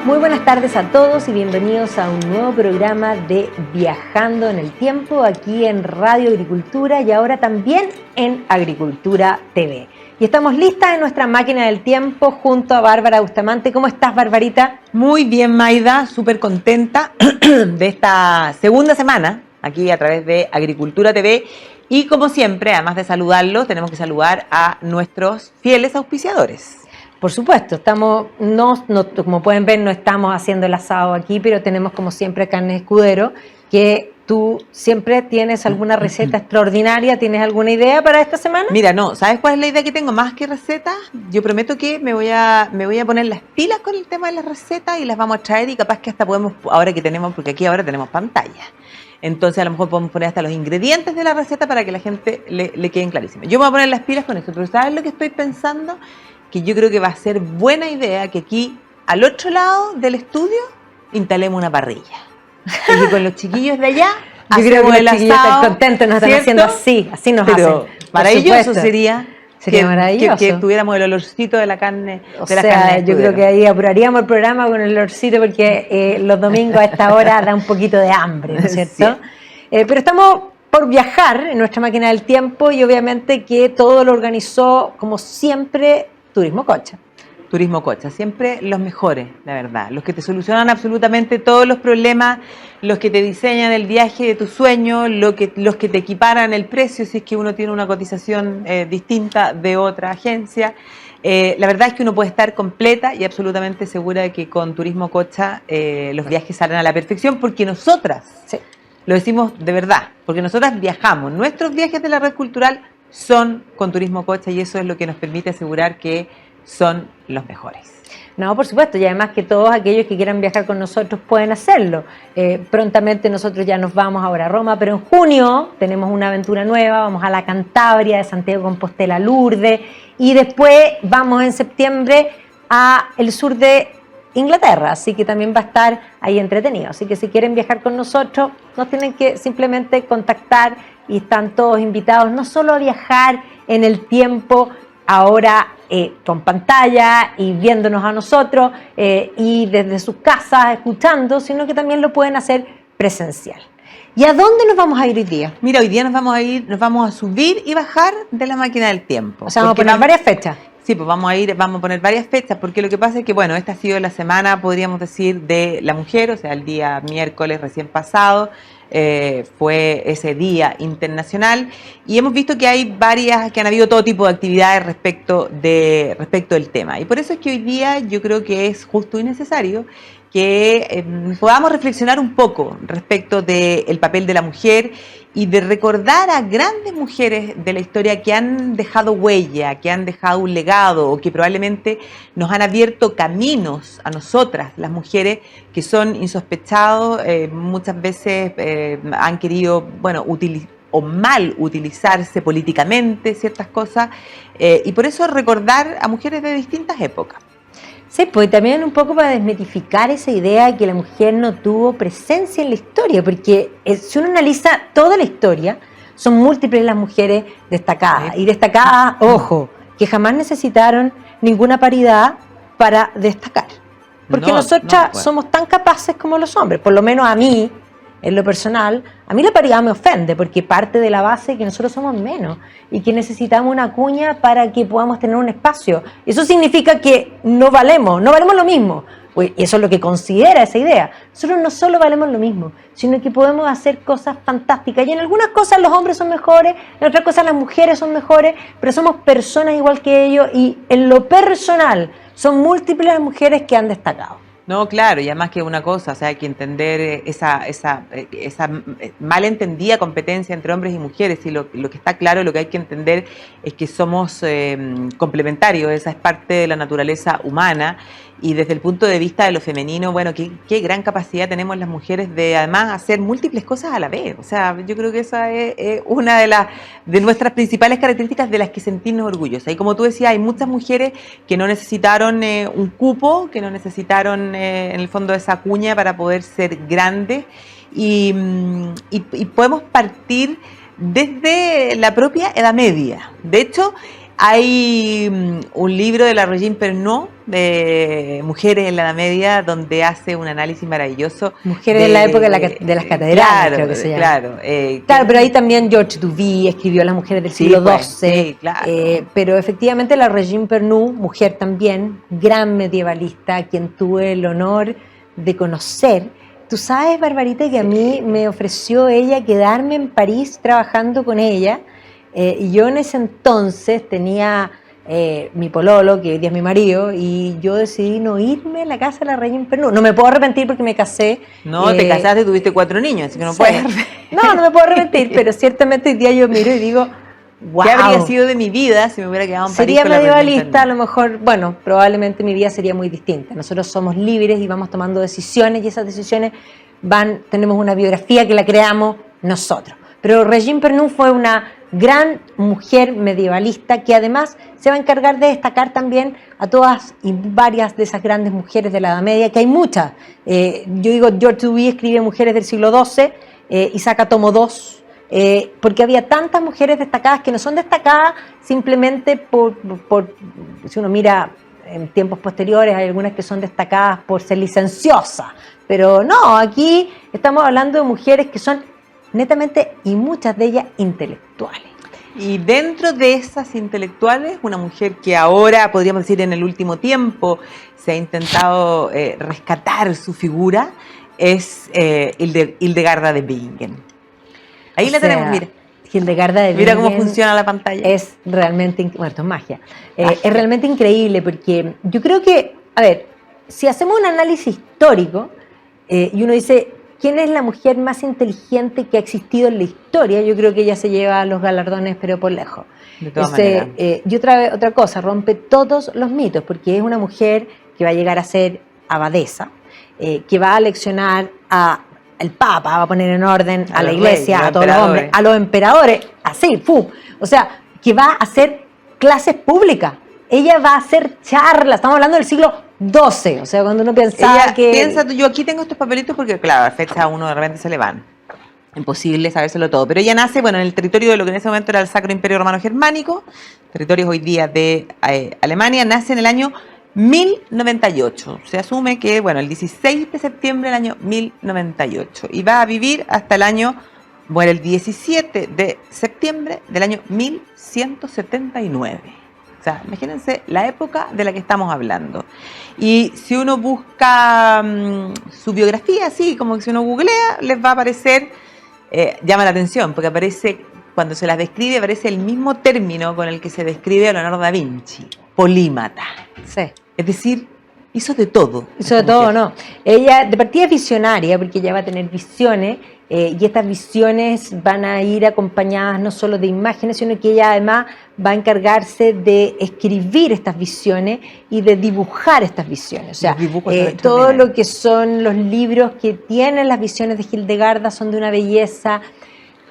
Muy buenas tardes a todos y bienvenidos a un nuevo programa de Viajando en el Tiempo aquí en Radio Agricultura y ahora también en Agricultura TV. Y estamos listas en nuestra máquina del tiempo junto a Bárbara Bustamante. ¿Cómo estás, Barbarita? Muy bien, Maida, súper contenta de esta segunda semana aquí a través de Agricultura TV. Y como siempre, además de saludarlos, tenemos que saludar a nuestros fieles auspiciadores. Por supuesto, estamos, como pueden ver, no estamos haciendo el asado aquí, pero tenemos como siempre Carne Escudero, que tú siempre tienes alguna receta extraordinaria. ¿Tienes alguna idea para esta semana? Mira, no, ¿sabes cuál es la idea que tengo? Más que recetas, yo prometo que me voy a poner las pilas con el tema de las recetas y las vamos a traer y capaz que hasta podemos, ahora que tenemos, porque aquí ahora tenemos pantalla. Entonces a lo mejor podemos poner hasta los ingredientes de la receta para que la gente le queden clarísimos. Yo me voy a poner las pilas con eso, pero ¿sabes lo que estoy pensando? Que yo creo que va a ser buena idea que aquí, al otro lado del estudio, instalemos una parrilla. Porque con los chiquillos de allá, yo creo que los chiquillos están contentos, nos están haciendo así nos pero hacen. Maravilloso sería maravilloso. Que tuviéramos el olorcito de la carne. Yo creo que ahí apuraríamos el programa con el olorcito porque los domingos a esta hora da un poquito de hambre, ¿no es cierto? Sí. Pero estamos por viajar en nuestra máquina del tiempo y obviamente que todo lo organizó, como siempre, Turismo Cocha. Turismo Cocha, siempre los mejores, la verdad, los que te solucionan absolutamente todos los problemas, los que te diseñan el viaje de tu sueño, los que te equiparan el precio si es que uno tiene una cotización distinta de otra agencia. La verdad es que uno puede estar completa y absolutamente segura de que con Turismo Cocha los viajes salen a la perfección porque nosotras, lo decimos de verdad, porque nosotras viajamos, nuestros viajes de la red cultural son con Turismo Cocha y eso es lo que nos permite asegurar que son los mejores. No, por supuesto, y además que todos aquellos que quieran viajar con nosotros pueden hacerlo. Prontamente nosotros ya nos vamos ahora a Roma, pero en junio tenemos una aventura nueva, vamos a la Cantabria, de Santiago de Compostela a Lourdes, y después vamos en septiembre a el sur de Inglaterra, así que también va a estar ahí entretenido. Así que si quieren viajar con nosotros, nos tienen que simplemente contactar y están todos invitados, no solo a viajar en el tiempo ahora con pantalla y viéndonos a nosotros y desde sus casas escuchando, sino que también lo pueden hacer presencial. ¿Y a dónde nos vamos a ir hoy día? Mira, hoy día nos vamos a subir y bajar de la máquina del tiempo. O sea, vamos a poner varias fechas. Sí, pues vamos a poner varias fechas, porque lo que pasa es que, bueno, esta ha sido la semana, podríamos decir, de la mujer, o sea, el día miércoles recién pasado, fue ese día internacional, y hemos visto que que han habido todo tipo de actividades respecto del tema. Y por eso es que hoy día yo creo que es justo y necesario que podamos reflexionar un poco respecto del papel de la mujer y de recordar a grandes mujeres de la historia que han dejado huella, que han dejado un legado o que probablemente nos han abierto caminos a nosotras, las mujeres que son insospechados, muchas veces han querido, bueno, mal utilizarse políticamente ciertas cosas, y por eso recordar a mujeres de distintas épocas. Sí, pues también un poco para desmitificar esa idea de que la mujer no tuvo presencia en la historia, porque si uno analiza toda la historia, son múltiples las mujeres destacadas, y destacadas, ojo, que jamás necesitaron ninguna paridad para destacar, porque nosotras somos tan capaces como los hombres, por lo menos a mí, en lo personal, a mí la paridad me ofende porque parte de la base que nosotros somos menos y que necesitamos una cuña para que podamos tener un espacio. Eso significa que no valemos lo mismo. Pues eso es lo que considera esa idea. Nosotros no solo valemos lo mismo, sino que podemos hacer cosas fantásticas. Y en algunas cosas los hombres son mejores, en otras cosas las mujeres son mejores, pero somos personas igual que ellos y en lo personal son múltiples las mujeres que han destacado. No, claro, y además que una cosa, o sea, hay que entender esa malentendida competencia entre hombres y mujeres, y lo que está claro, lo que hay que entender es que somos complementarios, esa es parte de la naturaleza humana, y desde el punto de vista de lo femenino, bueno, qué gran capacidad tenemos las mujeres de además hacer múltiples cosas a la vez. O sea, yo creo que esa es una de nuestras principales características de las que sentirnos orgullosas. Y como tú decías, hay muchas mujeres que no necesitaron un cupo, que no necesitaron en el fondo esa cuña para poder ser grandes. y podemos partir desde la propia Edad Media. De hecho, hay un libro de la Regine Pernod de Mujeres en la Edad Media donde hace un análisis maravilloso. Mujeres en la época de las catedrales, claro, creo que se llama. Claro, pero ahí también George Duby escribió Las mujeres del siglo XII. Claro. Pero efectivamente la Regine Pernod, mujer también, gran medievalista, a quien tuve el honor de conocer. Tú sabes, Barbarita, que a mí me ofreció ella quedarme en París trabajando con ella. Y yo en ese entonces tenía mi pololo, que hoy día es mi marido, y yo decidí no irme a la casa de la Regine Pernod. No me puedo arrepentir porque me casé. No, te casaste y tuviste 4 niños, así que no sí. puedes. No me puedo arrepentir, pero ciertamente hoy día yo miro y digo, wow. ¿Qué habría sido de mi vida si me hubiera quedado en París? Sería medievalista, a lo mejor, bueno, probablemente mi vida sería muy distinta. Nosotros somos libres y vamos tomando decisiones, y esas decisiones tenemos una biografía que la creamos nosotros. Pero Regine Pernod fue una gran mujer medievalista que además se va a encargar de destacar también a todas y varias de esas grandes mujeres de la Edad Media, que hay muchas. Yo digo, George Duby escribe Mujeres del siglo XII y saca tomo 2, porque había tantas mujeres destacadas que no son destacadas simplemente por si uno mira en tiempos posteriores, hay algunas que son destacadas por ser licenciosas, pero no, aquí estamos hablando de mujeres que son netamente, y muchas de ellas, intelectuales. Y dentro de esas intelectuales, una mujer que ahora, podríamos decir en el último tiempo, se ha intentado rescatar su figura, es Hildegarda de Bingen. Ahí la tenemos, mira. Hildegarda de Bingen. Mira cómo funciona la pantalla. Es realmente, bueno, esto es magia. Es realmente increíble porque yo creo que, a ver, si hacemos un análisis histórico y uno dice, ¿quién es la mujer más inteligente que ha existido en la historia? Yo creo que ella se lleva los galardones, pero por lejos. De todas maneras. Y otra cosa, rompe todos los mitos, porque es una mujer que va a llegar a ser abadesa, que va a leccionar al Papa, va a poner en orden a la iglesia, a todos los hombres, a los emperadores, así, ¡pum! O sea, que va a hacer clases públicas. Ella va a hacer charlas, estamos hablando del siglo XII, o sea, cuando uno pensaba yo aquí tengo estos papelitos porque, claro, a fecha a uno de repente se le van. Imposible sabérselo todo. Pero ella nace, bueno, en el territorio de lo que en ese momento era el Sacro Imperio Romano Germánico, territorios hoy día de Alemania, nace en el año 1098. Se asume que, bueno, el 16 de septiembre del año 1098. Y va a vivir hasta el año, muere el 17 de septiembre del año 1179. O sea, imagínense la época de la que estamos hablando. Y si uno busca su biografía, así como que si uno googlea, les va a aparecer, llama la atención, porque aparece, cuando se las describe, aparece el mismo término con el que se describe a Leonardo da Vinci, polímata. Sí. Es decir, hizo de todo. Hizo de todo, no. Ella de partida es visionaria, porque ella va a tener visiones, y estas visiones van a ir acompañadas no solo de imágenes, sino que ella además va a encargarse de escribir estas visiones y de dibujar estas visiones. O sea, todo lo que son los libros que tienen las visiones de Hildegarda son de una belleza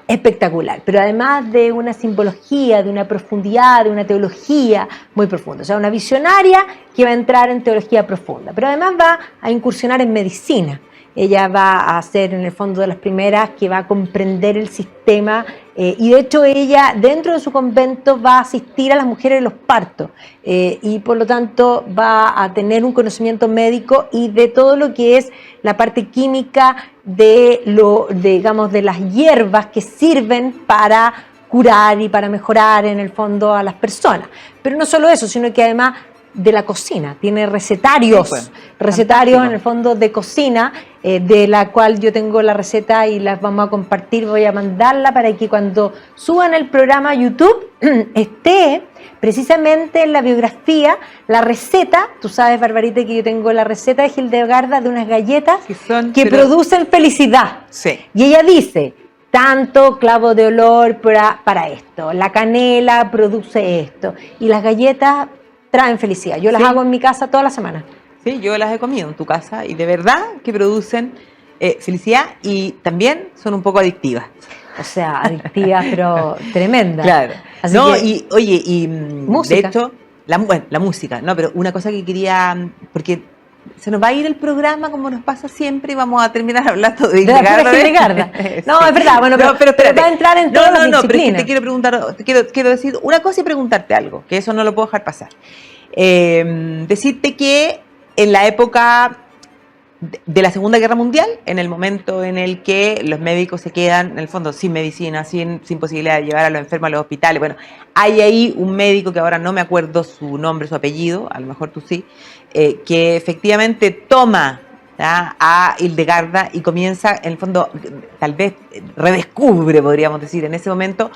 espectacular, pero además de una simbología, de una profundidad, de una teología muy profunda. O sea, una visionaria que va a entrar en teología profunda, pero además va a incursionar en medicina. Ella va a ser, en el fondo, de las primeras que va a comprender el sistema, y de hecho ella, dentro de su convento, va a asistir a las mujeres en los partos, y por lo tanto va a tener un conocimiento médico y de todo lo que es la parte química digamos, de las hierbas que sirven para curar y para mejorar, en el fondo, a las personas. Pero no solo eso, sino que además de la cocina, tiene recetarios, sí, pues, recetarios fantástico. en el fondo de cocina, de la cual yo tengo la receta y las vamos a compartir, voy a mandarla para que cuando suban el programa a YouTube esté precisamente en la biografía la receta. Tú sabes, Barbarita, que yo tengo la receta de Hildegarda de unas galletas que producen felicidad. Sí. Y ella dice, tanto clavo de olor para esto, la canela produce esto, y las galletas traen felicidad. Yo las hago en mi casa toda la semana. Sí, yo las he comido en tu casa y de verdad que producen felicidad y también son un poco adictivas. O sea, adictivas, pero tremendas. Claro. Así no, que, y oye, y música. de hecho, la música, no, pero una cosa que quería, porque se nos va a ir el programa como nos pasa siempre y vamos a terminar hablando de la pura Hildegarda. No, sí. Es verdad, bueno, pero va a entrar en todas las disciplinas. Pero es que te quiero preguntar, quiero decir una cosa y preguntarte algo, que eso no lo puedo dejar pasar. Decirte que en la época de la Segunda Guerra Mundial, en el momento en el que los médicos se quedan, en el fondo, sin medicina, sin posibilidad de llevar a los enfermos a los hospitales. Bueno, hay ahí un médico que ahora no me acuerdo su nombre, su apellido, a lo mejor tú sí, que efectivamente toma a Hildegarda y comienza, en el fondo, tal vez redescubre, podríamos decir, en ese momento,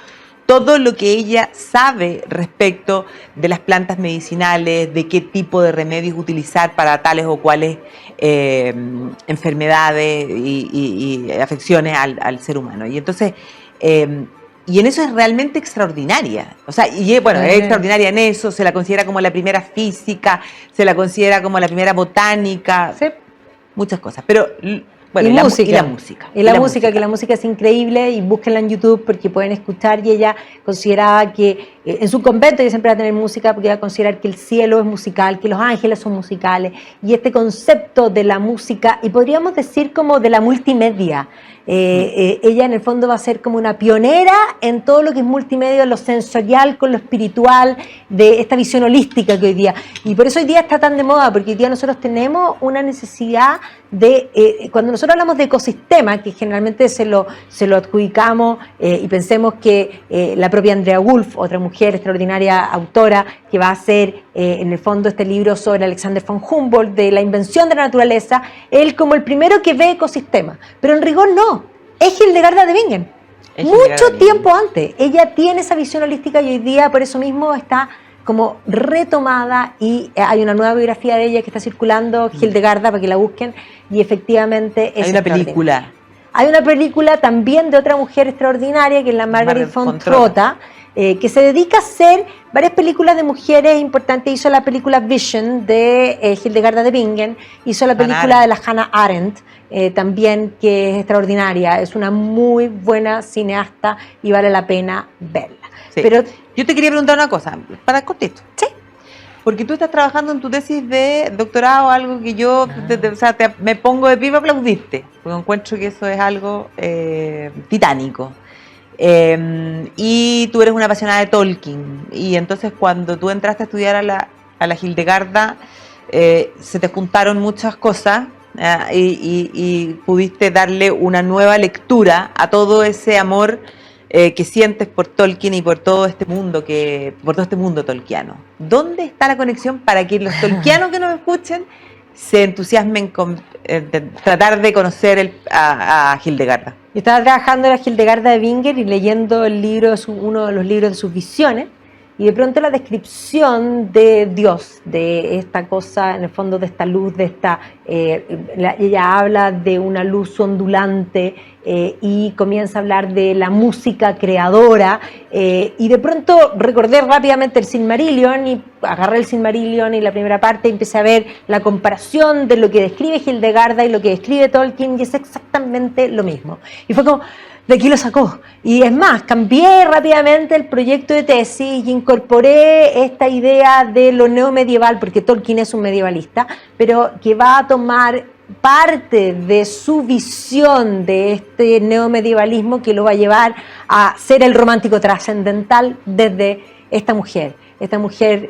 todo lo que ella sabe respecto de las plantas medicinales, de qué tipo de remedios utilizar para tales o cuales enfermedades y afecciones al ser humano. Y entonces, y en eso es realmente extraordinaria. O sea, y bueno, es extraordinaria en eso, se la considera como la primera física, se la considera como la primera botánica, sí, muchas cosas. Pero bueno, y la música. Y la música, que la música es increíble, y búsquenla en YouTube porque pueden escuchar, y ella consideraba que en su convento ella siempre va a tener música porque iba a considerar que el cielo es musical, que los ángeles son musicales, y este concepto de la música, y podríamos decir como de la multimedia. Ella en el fondo va a ser como una pionera en todo lo que es multimedia, lo sensorial con lo espiritual, de esta visión holística que hoy día, y por eso hoy día está tan de moda, porque hoy día nosotros tenemos una necesidad de, cuando nosotros hablamos de ecosistema, que generalmente se lo adjudicamos y pensemos que la propia Andrea Wulf, otra mujer extraordinaria autora, que va a hacer en el fondo este libro sobre Alexander von Humboldt, de la invención de la naturaleza, él como el primero que ve ecosistemas, pero en rigor no, es Hildegarda de Bingen, mucho tiempo antes. Ella tiene esa visión holística y hoy día por eso mismo está como retomada, y hay una nueva biografía de ella que está circulando, Hildegarda, para que la busquen, y efectivamente es hay una película. Hay una película también de otra mujer extraordinaria, que es la Margaret von Trotha, que se dedica a hacer varias películas de mujeres importantes. Hizo la película Vision de Hildegarda de Bingen, hizo la película de la Hannah Arendt, también, que es extraordinaria, es una muy buena cineasta y vale la pena verla. Sí. Pero yo te quería preguntar una cosa, para contexto. Sí. Porque tú estás trabajando en tu tesis de doctorado, algo que yo me pongo de pie para aplaudirte, porque encuentro que eso es algo titánico. Y tú eres una apasionada de Tolkien, y entonces cuando tú entraste a estudiar a la Hildegarda, se te juntaron muchas cosas, y pudiste darle una nueva lectura a todo ese amor que sientes por Tolkien y por todo este mundo tolkiano. ¿Dónde está la conexión para que los tolkianos que nos escuchen se entusiasmen con tratar de conocer a Hildegarda? Yo estaba trabajando en la Hildegarda de Bingen y leyendo el libro, uno de los libros de sus visiones, y de pronto la descripción de Dios, de esta cosa, en el fondo de esta luz, ella habla de una luz ondulante, y comienza a hablar de la música creadora, y de pronto recordé rápidamente el Silmarillion, y agarré el Silmarillion y la primera parte y empecé a ver la comparación de lo que describe Hildegarda y lo que describe Tolkien, y es exactamente lo mismo. Y fue como, de aquí lo sacó. Y es más, cambié rápidamente el proyecto de tesis y incorporé esta idea de lo neomedieval, porque Tolkien es un medievalista, pero que va a tomar parte de su visión de este neomedievalismo, que lo va a llevar a ser el romántico trascendental desde esta mujer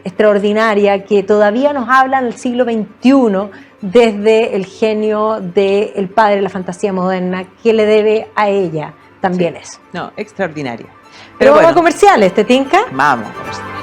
extraordinaria que todavía nos habla en el siglo XXI desde el genio del padre de la fantasía moderna, que le debe a ella también sí. Eso. No, extraordinaria. Pero vamos a comerciales, ¿te tinca? Vamos a comerciales.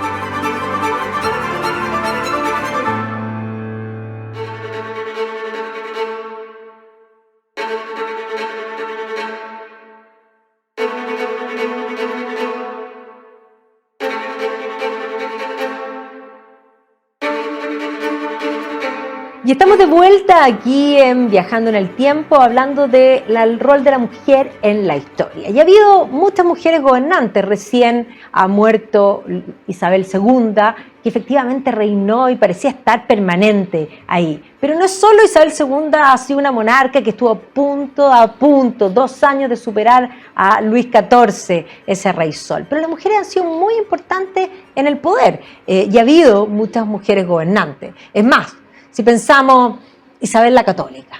Y estamos de vuelta aquí en Viajando en el Tiempo, hablando del rol de la mujer en la historia. Y ha habido muchas mujeres gobernantes. Recién ha muerto Isabel II, que efectivamente reinó y parecía estar permanente ahí. Pero no es solo Isabel II, ha sido una monarca que estuvo a punto, 2 años de superar a Luis XIV, ese rey sol. Pero las mujeres han sido muy importantes en el poder, y ha habido muchas mujeres gobernantes. Es más, si pensamos Isabel la Católica.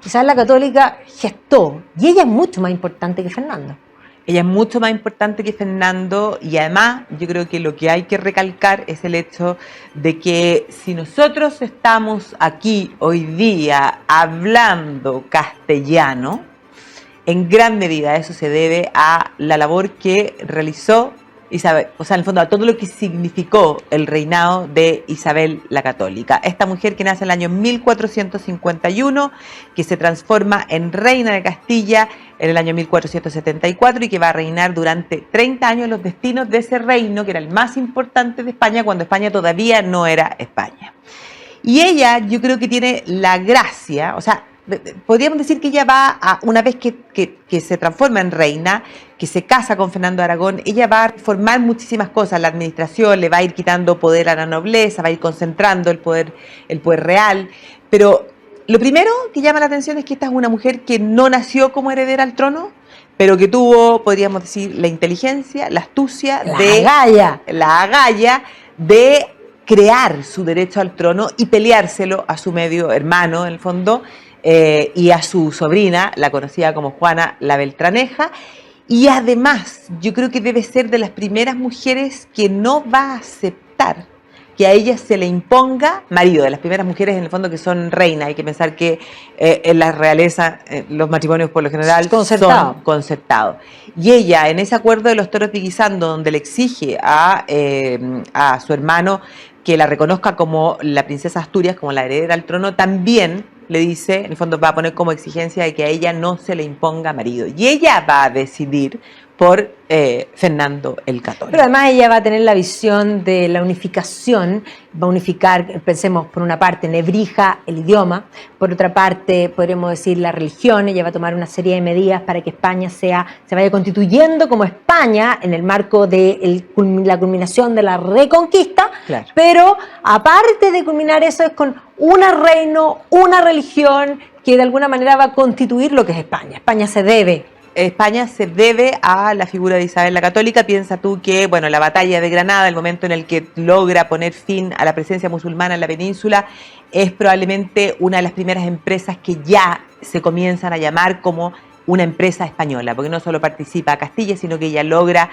Isabel la Católica gestó, y ella es mucho más importante que Fernando. Ella es mucho más importante que Fernando y además yo creo que lo que hay que recalcar es el hecho de que si nosotros estamos aquí hoy día hablando castellano, en gran medida eso se debe a la labor que realizó Isabel, o sea, en el fondo a todo lo que significó el reinado de Isabel la Católica. Esta mujer que nace en el año 1451, que se transforma en reina de Castilla en el año 1474 y que va a reinar durante 30 años los destinos de ese reino, que era el más importante de España, cuando España todavía no era España. Y ella, yo creo que tiene la gracia, o sea, podríamos decir que ella va, una vez que se transforma en reina, que se casa con Fernando de Aragón, ella va a reformar muchísimas cosas, la administración, le va a ir quitando poder a la nobleza, va a ir concentrando el poder real, pero lo primero que llama la atención es que esta es una mujer que no nació como heredera al trono, pero que tuvo, podríamos decir, la inteligencia, la astucia, la agallas de crear su derecho al trono y peleárselo a su medio hermano, en el fondo, y a su sobrina, la conocida como Juana la Beltraneja, y además yo creo que debe ser de las primeras mujeres que no va a aceptar que a ella se le imponga marido, de las primeras mujeres en el fondo que son reinas. Hay que pensar que en la realeza los matrimonios por lo general son concertados. Y ella, en ese acuerdo de los toros de Guisando, donde le exige a su hermano que la reconozca como la princesa Asturias, como la heredera al trono, también le dice, en el fondo va a poner como exigencia de que a ella no se le imponga marido. Y ella va a decidir por Fernando el Católico. Pero además ella va a tener la visión de la unificación, va a unificar, pensemos por una parte Nebrija, el idioma, por otra parte podremos decir la religión. Ella va a tomar una serie de medidas para que España se vaya constituyendo como España en el marco de la culminación de la Reconquista, claro. Pero aparte de culminar eso es con un reino, una religión que de alguna manera va a constituir lo que es España. España se debe a la figura de Isabel la Católica. Piensa tú que, bueno, la batalla de Granada, el momento en el que logra poner fin a la presencia musulmana en la península, es probablemente una de las primeras empresas que ya se comienzan a llamar como una empresa española, porque no solo participa Castilla, sino que ella logra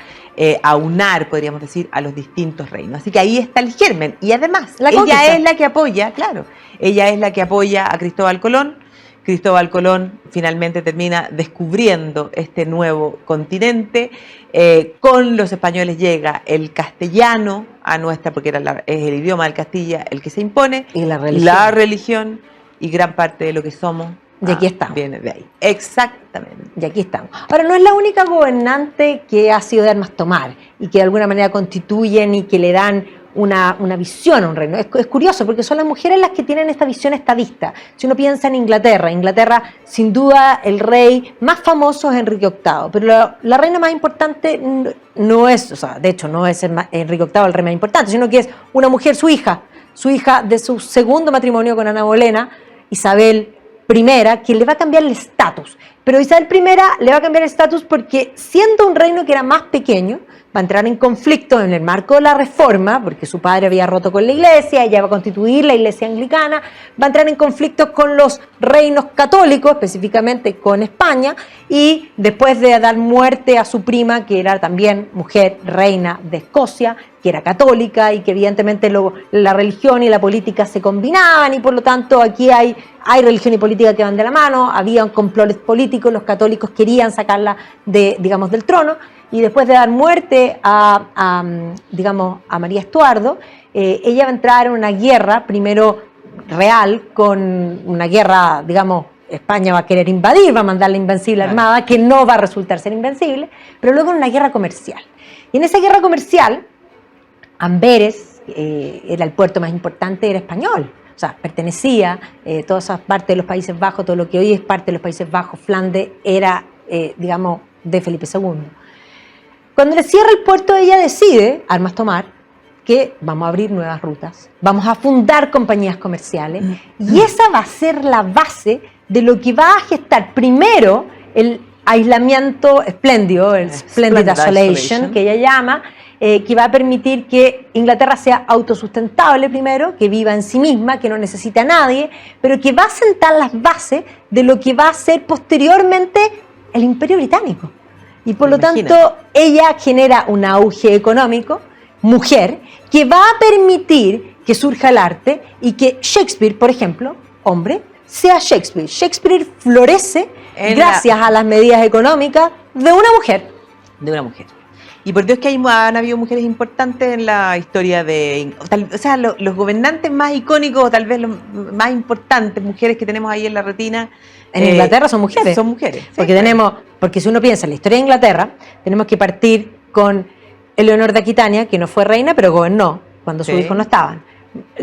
aunar, podríamos decir, a los distintos reinos. Así que ahí está el germen. Y además, ella es la que apoya, claro, ella es la que apoya a Cristóbal Colón. Cristóbal Colón finalmente termina descubriendo este nuevo continente. Con los españoles llega el castellano a nuestra, porque es el idioma del Castilla el que se impone, y la religión y gran parte de lo que somos. Y aquí estamos. Viene de ahí. Exactamente. Y aquí estamos. Ahora, no es la única gobernante que ha sido de armas tomar y que de alguna manera constituyen y que le dan una visión a un reino. Es curioso porque son las mujeres las que tienen esta visión estadista. Si uno piensa en Inglaterra, sin duda el rey más famoso es Enrique VIII, pero la reina más importante no es, o sea, de hecho no es Enrique VIII el rey más importante, sino que es una mujer, su hija de su segundo matrimonio con Ana Bolena, Isabel I, que le va a cambiar el estatus. Pero Isabel I le va a cambiar el estatus porque, siendo un reino que era más pequeño, va a entrar en conflicto en el marco de la reforma, porque su padre había roto con la iglesia, ella va a constituir la iglesia anglicana, va a entrar en conflictos con los reinos católicos, específicamente con España, y después de dar muerte a su prima, que era también mujer reina de Escocia, que era católica y que evidentemente la religión y la política se combinaban, y por lo tanto aquí hay religión y política que van de la mano, había un complot político, los católicos querían sacarla del trono, y después de dar muerte a María Estuardo, ella va a entrar en una guerra, primero real, con una guerra, España va a querer invadir, va a mandar la invencible armada, que no va a resultar ser invencible, pero luego en una guerra comercial. Y en esa guerra comercial, Amberes, era el puerto más importante, era español. O sea, pertenecía, toda esa parte de los Países Bajos, todo lo que hoy es parte de los Países Bajos, Flandes, era, de Felipe II. Cuando le cierra el puerto, ella decide, armas tomar, que vamos a abrir nuevas rutas, vamos a fundar compañías comerciales, y esa va a ser la base de lo que va a gestar primero el aislamiento espléndido, el Splendid Isolation, que ella llama, que va a permitir que Inglaterra sea autosustentable primero, que viva en sí misma, que no necesite a nadie, pero que va a sentar las bases de lo que va a ser posteriormente el Imperio Británico. Y por lo tanto, ella genera un auge económico, mujer, que va a permitir que surja el arte y que Shakespeare, por ejemplo, hombre, sea Shakespeare. Shakespeare florece gracias a las medidas económicas de una mujer. De una mujer. Y por Dios que han habido mujeres importantes en la historia o sea, los gobernantes más icónicos, o tal vez los más importantes mujeres que tenemos ahí en la retina. En Inglaterra son mujeres. Son mujeres. Sí, porque si uno piensa en la historia de Inglaterra, tenemos que partir con Eleonor de Aquitania, que no fue reina, pero gobernó cuando sus hijos no estaban.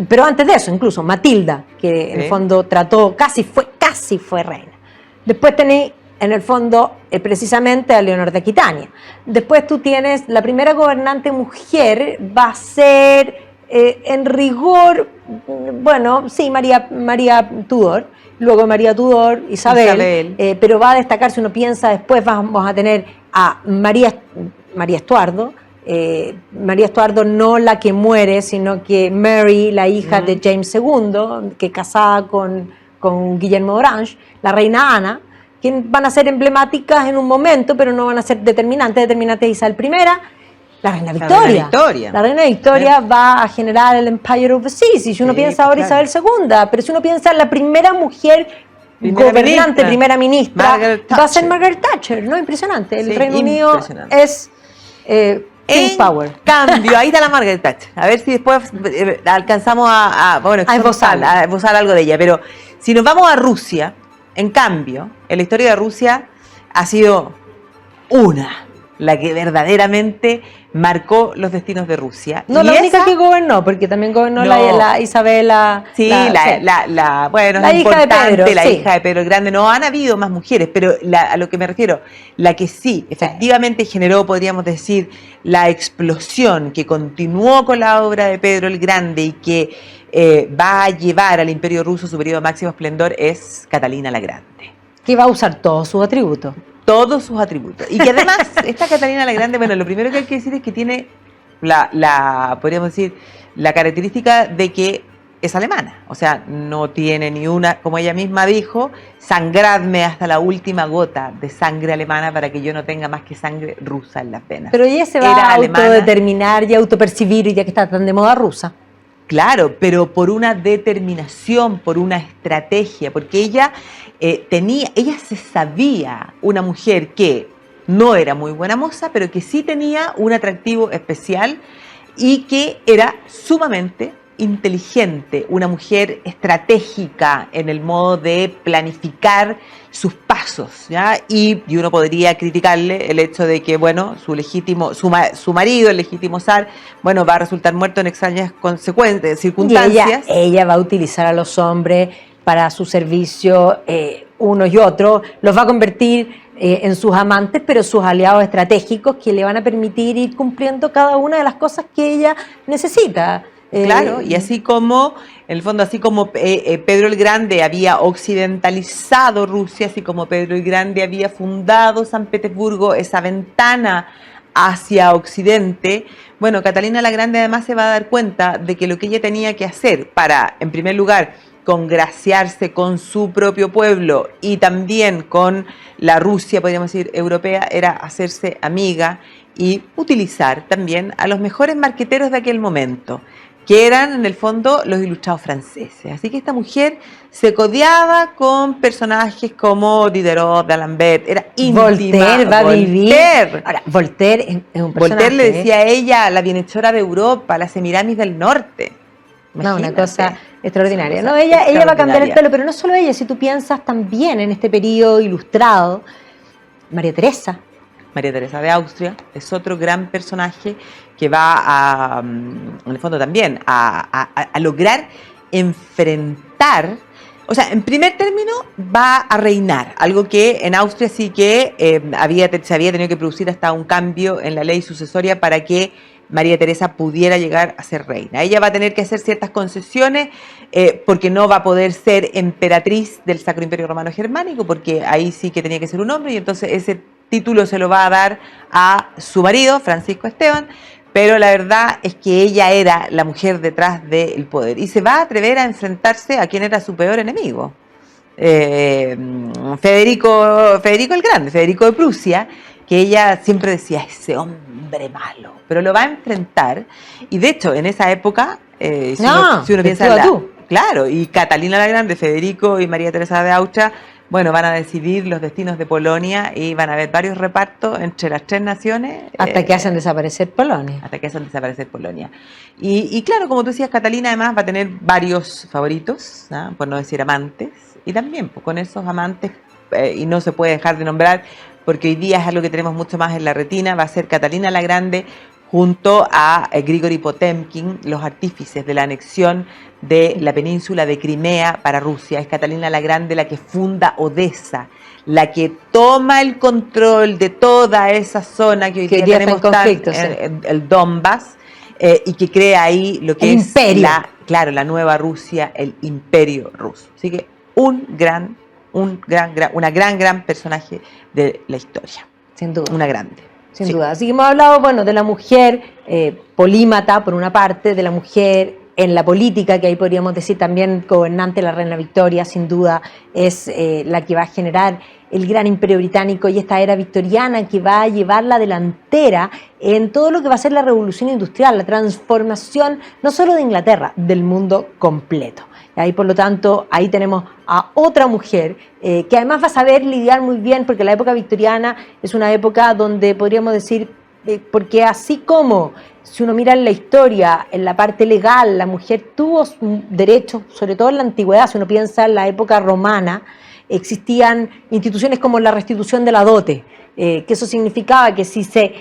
Pero antes de eso, incluso Matilda, que en el fondo casi fue reina. Después tenéis, en el fondo, precisamente a Leonor de Aquitania. Después tú tienes, la primera gobernante mujer va a ser, en rigor, bueno, sí, María Tudor, luego María Tudor, Isabel. Pero va a destacar, si uno piensa, después vamos a tener a María Estuardo. María Estuardo no la que muere, sino que Mary, la hija de James II, que casada con Guillermo de Orange, la reina Ana, que van a ser emblemáticas en un momento, pero no van a ser determinantes. Determinante es Isabel I, la reina Victoria. La reina Victoria va a generar el Empire of the Seas, y si uno piensa ahora Isabel II, pero si uno piensa en la primera mujer gobernante, primera ministra, va a ser Margaret Thatcher, ¿no? Impresionante. El Reino Unido es en power. Cambio, ahí está la Margaret Thatcher. A ver si después alcanzamos a esbozar algo de ella. Pero si nos vamos a Rusia, en cambio, en la historia de Rusia ha sido la que verdaderamente marcó los destinos de Rusia. No, la única que gobernó, porque también gobernó la Isabela. Sí, bueno, la hija de Pedro. La hija de Pedro el Grande. No han habido más mujeres, pero a lo que me refiero, la que sí, efectivamente generó, podríamos decir, la explosión que continuó con la obra de Pedro el Grande y que va a llevar al Imperio Ruso su periodo de máximo esplendor es Catalina la Grande. Que va a usar todos sus atributos. Todos sus atributos. Y que además, esta Catalina la Grande, bueno, lo primero que hay que decir es que tiene podríamos decir, la característica de que es alemana. O sea, no tiene ni una, como ella misma dijo, sangradme hasta la última gota de sangre alemana para que yo no tenga más que sangre rusa en las venas. Pero ella se va a autodeterminar y autopercibir, ya que está tan de moda rusa. Claro, pero por una determinación, por una estrategia, porque ella se sabía una mujer que no era muy buena moza, pero que sí tenía un atractivo especial y que era sumamente inteligente, una mujer estratégica en el modo de planificar sus pasos, ¿ya? Y uno podría criticarle el hecho de que, bueno, su marido, el legítimo zar, bueno, va a resultar muerto en extrañas circunstancias. Y ella va a utilizar a los hombres para su servicio, unos y otros, los va a convertir en sus amantes, pero sus aliados estratégicos que le van a permitir ir cumpliendo cada una de las cosas que ella necesita. Claro, y así como, en el fondo, así como Pedro el Grande había occidentalizado Rusia, así como Pedro el Grande había fundado San Petersburgo, esa ventana hacia Occidente, bueno, Catalina la Grande además se va a dar cuenta de que lo que ella tenía que hacer para, en primer lugar, congraciarse con su propio pueblo y también con la Rusia, podríamos decir, europea, era hacerse amiga y utilizar también a los mejores marqueteros de aquel momento, que eran en el fondo los ilustrados franceses. Así que esta mujer se codeaba con personajes como Diderot, d'Alembert, era íntima. Voltaire va a vivir. Ahora, Voltaire es un personaje. Voltaire le decía a ella la bienhechora de Europa, la Semiramis del Norte. No, una cosa extraordinaria. No, ella va a cambiar el pelo, pero no solo ella, si tú piensas también en este periodo ilustrado, María Teresa de Austria es otro gran personaje que va en el fondo también, a lograr enfrentar, o sea, en primer término va a reinar, algo que en Austria sí que se había tenido que producir hasta un cambio en la ley sucesoria para que María Teresa pudiera llegar a ser reina. Ella va a tener que hacer ciertas concesiones porque no va a poder ser emperatriz del Sacro Imperio Romano Germánico, porque ahí sí que tenía que ser un hombre, y entonces ese título se lo va a dar a su marido, Francisco Esteban, pero la verdad es que ella era la mujer detrás del poder y se va a atrever a enfrentarse a quien era su peor enemigo. Federico el Grande, Federico de Prusia, que ella siempre decía, ese hombre malo, pero lo va a enfrentar, y de hecho en esa época, si uno piensa en claro, y Catalina la Grande, Federico y María Teresa de Austria, bueno, van a decidir los destinos de Polonia y van a haber varios repartos entre las tres naciones. Hasta que hacen desaparecer Polonia. Hasta que hacen desaparecer Polonia. Y claro, como tú decías, Catalina además va a tener varios favoritos, ¿no? Por no decir amantes, y también pues, con esos amantes, y no se puede dejar de nombrar, porque hoy día es algo que tenemos mucho más en la retina, va a ser Catalina la Grande junto a Grigori Potemkin, los artífices de la anexión de la península de Crimea para Rusia. Es Catalina la Grande la que funda Odessa, la que toma el control de toda esa zona que hoy día tenemos el Donbass, y que crea ahí lo que es la nueva Rusia, el imperio ruso. Así que una gran personaje de la historia. Sin duda. Una grande. Sin duda. Así que hemos hablado, bueno, de la mujer polímata, por una parte, de la mujer en la política, que ahí podríamos decir también gobernante, la reina Victoria, sin duda, es la que va a generar el gran imperio británico y esta era victoriana que va a llevar la delantera en todo lo que va a ser la revolución industrial, la transformación no solo de Inglaterra, del mundo completo. Y ahí, por lo tanto, ahí tenemos a otra mujer que además va a saber lidiar muy bien, porque la época victoriana es una época donde podríamos decir, porque así como si uno mira en la historia, en la parte legal, la mujer tuvo derechos, sobre todo en la antigüedad, si uno piensa en la época romana, existían instituciones como la restitución de la dote, que eso significaba que si se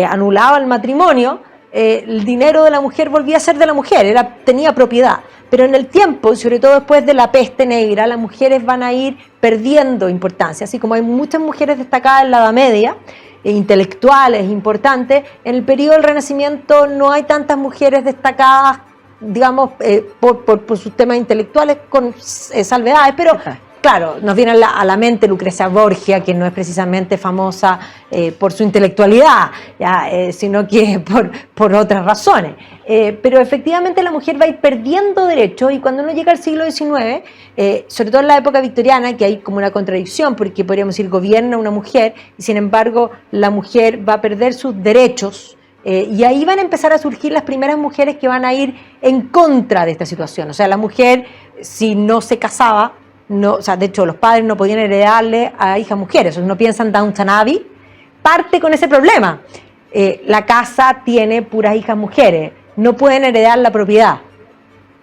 anulaba el matrimonio, el dinero de la mujer volvía a ser de la mujer, tenía propiedad. Pero en el tiempo, y sobre todo después de la peste negra, las mujeres van a ir perdiendo importancia. Así como hay muchas mujeres destacadas en la Edad Media, intelectuales, importantes, en el periodo del Renacimiento no hay tantas mujeres destacadas, digamos, por sus temas intelectuales, con salvedades, pero claro, nos viene a la mente Lucrecia Borgia, que no es precisamente famosa por su intelectualidad, sino que por otras razones. Pero efectivamente la mujer va a ir perdiendo derechos y cuando uno llega al siglo XIX, sobre todo en la época victoriana, que hay como una contradicción, porque podríamos decir gobierna una mujer y sin embargo la mujer va a perder sus derechos. Y ahí van a empezar a surgir las primeras mujeres que van a ir en contra de esta situación. O sea, la mujer, si no se casaba, o sea, de hecho los padres no podían heredarle a hijas mujeres. Uno piensa en Downton Abbey, parte con ese problema. La casa tiene puras hijas mujeres, no pueden heredar la propiedad.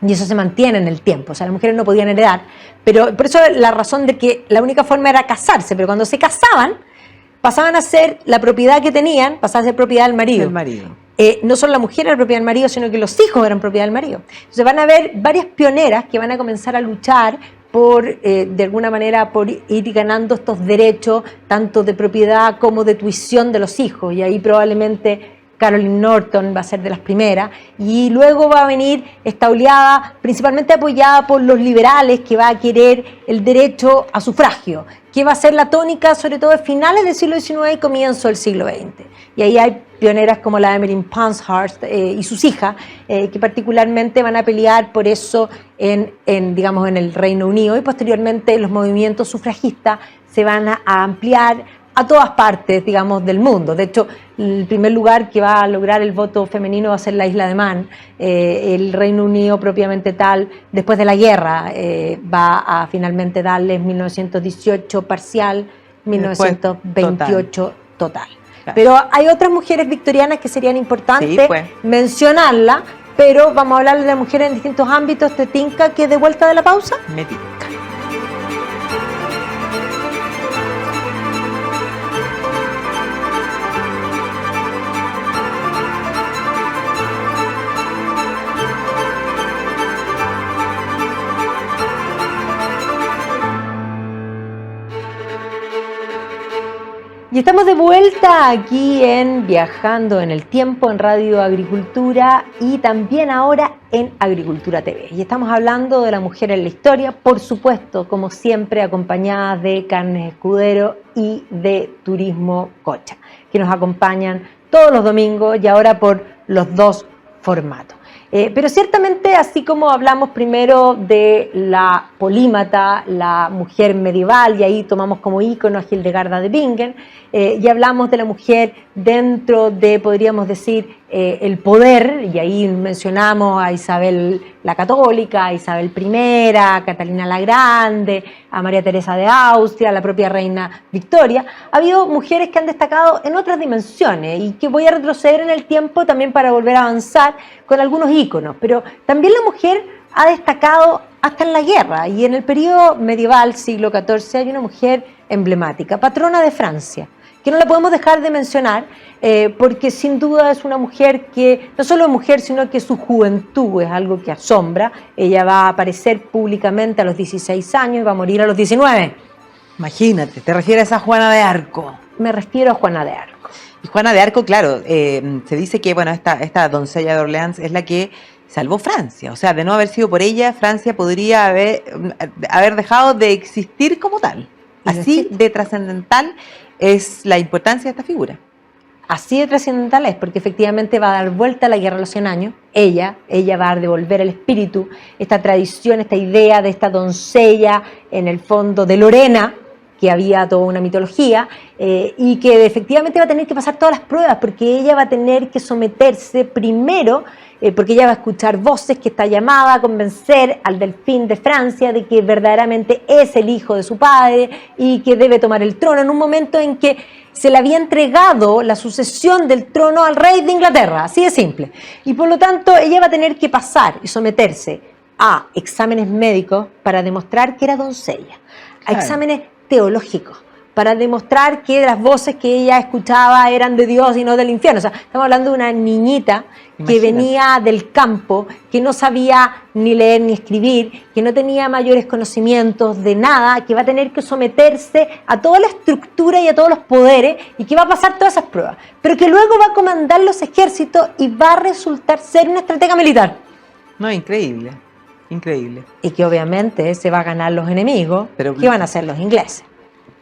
Y eso se mantiene en el tiempo, o sea, las mujeres no podían heredar. Pero por eso la razón de que la única forma era casarse, pero cuando se casaban, pasaban a ser la propiedad que tenían, pasaba a ser propiedad del marido. No solo la mujer era propiedad del marido, sino que los hijos eran propiedad del marido. Entonces van a haber varias pioneras que van a comenzar a luchar por, de alguna manera, por ir ganando estos derechos, tanto de propiedad como de tuición de los hijos. Y ahí probablemente Caroline Norton va a ser de las primeras. Y luego va a venir esta oleada, principalmente apoyada por los liberales, que va a querer el derecho a sufragio, que va a ser la tónica, sobre todo, de finales del siglo XIX y comienzo del siglo XX. Y ahí hay pioneras como la Emmeline Pankhurst y sus hijas, que particularmente van a pelear por eso digamos, en el Reino Unido, y posteriormente los movimientos sufragistas se van a ampliar a todas partes, digamos, del mundo. De hecho, el primer lugar que va a lograr el voto femenino va a ser la isla de Man. El Reino Unido propiamente tal, después de la guerra, va a finalmente darle 1918 parcial, 1928 total. Claro. Pero hay otras mujeres victorianas que serían importantes mencionarlas, pero vamos a hablar de mujeres en distintos ámbitos. ¿Te tinca que de vuelta de la pausa? Me tinca. Y estamos de vuelta aquí en Viajando en el Tiempo, en Radio Agricultura y también ahora en Agricultura TV. Y estamos hablando de la mujer en la historia, por supuesto, como siempre, acompañadas de Carnes Escudero y de Turismo Cocha, que nos acompañan todos los domingos y ahora por los dos formatos. Pero ciertamente, así como hablamos primero de la polímata, la mujer medieval, y ahí tomamos como ícono a Hildegarda de Bingen, y hablamos de la mujer dentro de, podríamos decir, el poder, y ahí mencionamos a Isabel la Católica, a Isabel I, a Catalina la Grande, a María Teresa de Austria, a la propia reina Victoria. Ha habido mujeres que han destacado en otras dimensiones y que voy a retroceder en el tiempo también para volver a avanzar con algunos íconos, pero también la mujer ha destacado hasta en la guerra, y en el periodo medieval, siglo XIV, hay una mujer emblemática, patrona de Francia, que no la podemos dejar de mencionar, porque sin duda es una mujer que, no solo es mujer, sino que su juventud es algo que asombra. Ella va a aparecer públicamente a los 16 años y va a morir a los 19. Imagínate, ¿te refieres a Juana de Arco? Me refiero a Juana de Arco. Y Juana de Arco, claro, se dice que bueno, esta doncella de Orleans es la que salvó Francia. O sea, de no haber sido por ella, Francia podría haber dejado de existir como tal. Así de trascendental es la importancia de esta figura. Así de trascendental es, porque efectivamente va a dar vuelta a la guerra de los 100 años. Ella va a devolver el espíritu, esta tradición, esta idea de esta doncella, en el fondo de Lorena, que había toda una mitología, y que efectivamente va a tener que pasar todas las pruebas, porque ella va a tener que someterse primero, porque ella va a escuchar voces, que está llamada a convencer al delfín de Francia de que verdaderamente es el hijo de su padre y que debe tomar el trono, en un momento en que se le había entregado la sucesión del trono al rey de Inglaterra, así de simple. Y por lo tanto ella va a tener que pasar y someterse a exámenes médicos para demostrar que era doncella, a exámenes teológicos para demostrar que las voces que ella escuchaba eran de Dios y no del infierno. O sea, estamos hablando de una niñita que venía del campo, que no sabía ni leer ni escribir, que no tenía mayores conocimientos de nada, que va a tener que someterse a toda la estructura y a todos los poderes, y que va a pasar todas esas pruebas, pero que luego va a comandar los ejércitos y va a resultar ser una estratega militar. No, increíble, increíble. Y que obviamente se va a ganar los enemigos, pero que van a ser los ingleses.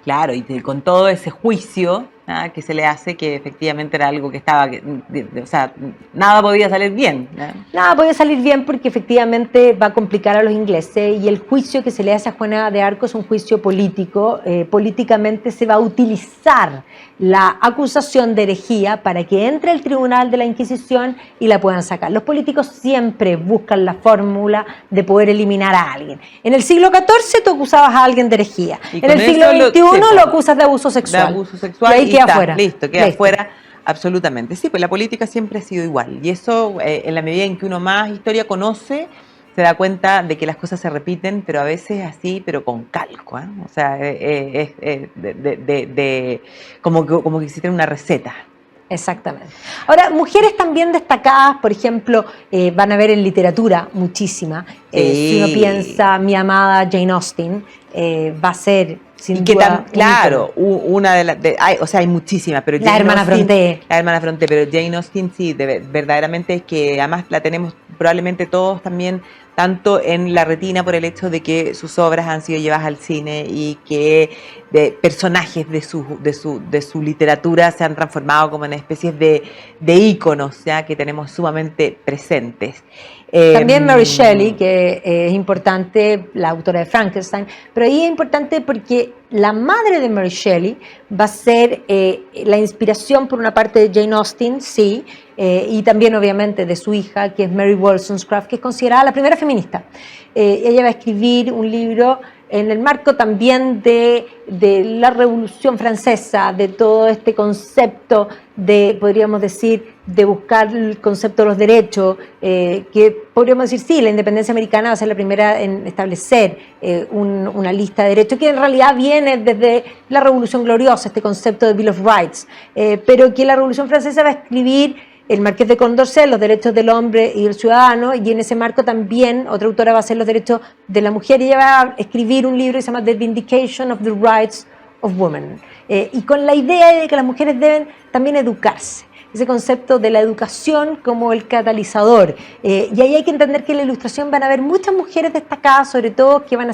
Claro, y con todo ese juicio que se le hace, que efectivamente era algo que estaba, o sea, nada podía salir bien. Nada podía salir bien porque efectivamente va a complicar a los ingleses, y el juicio que se le hace a Juana de Arco es un juicio político. Políticamente se va a utilizar la acusación de herejía para que entre el tribunal de la Inquisición y la puedan sacar. Los políticos siempre buscan la fórmula de poder eliminar a alguien. En el siglo XIV tú acusabas a alguien de herejía. En el siglo XXI lo acusas de abuso sexual. De abuso sexual, y ahí queda fuera. Listo, queda fuera absolutamente. Sí, pues la política siempre ha sido igual. Y eso, en la medida en que uno más historia conoce, se da cuenta de que las cosas se repiten, pero a veces así, pero con calco, ¿eh? O sea, como que existe una receta. Exactamente. Ahora, mujeres también destacadas, por ejemplo, van a ver en literatura muchísima. Si uno piensa, mi amada Jane Austen, va a ser, sin duda, claro, una de las, o sea, hay muchísimas, pero la hermana Brontë. La hermana Brontë, pero Jane Austen sí, verdaderamente es que además la tenemos probablemente todos también, tanto en la retina por el hecho de que sus obras han sido llevadas al cine y que personajes de su literatura se han transformado como en especies de íconos, ya que tenemos sumamente presentes. También Mary Shelley, que es importante, la autora de Frankenstein, pero ahí es importante porque la madre de Mary Shelley va a ser la inspiración por una parte de Jane Austen, sí, y también obviamente de su hija, que es Mary Wollstonecraft, que es considerada la primera feminista. Ella va a escribir un libro en el marco también de la Revolución Francesa, de todo este concepto de, podríamos decir, de buscar el concepto de los derechos, que podríamos decir, sí, la independencia americana va a ser la primera en establecer una lista de derechos, que en realidad viene desde la Revolución Gloriosa, este concepto de Bill of Rights, pero que la Revolución Francesa va a escribir el Marqués de Condorcet, los derechos del hombre y del ciudadano, y en ese marco también otra autora va a ser los derechos de la mujer, y ella va a escribir un libro que se llama The Vindication of the Rights of Women, y con la idea de que las mujeres deben también educarse, ese concepto de la educación como el catalizador, y ahí hay que entender que en la ilustración van a haber muchas mujeres destacadas, sobre todo que van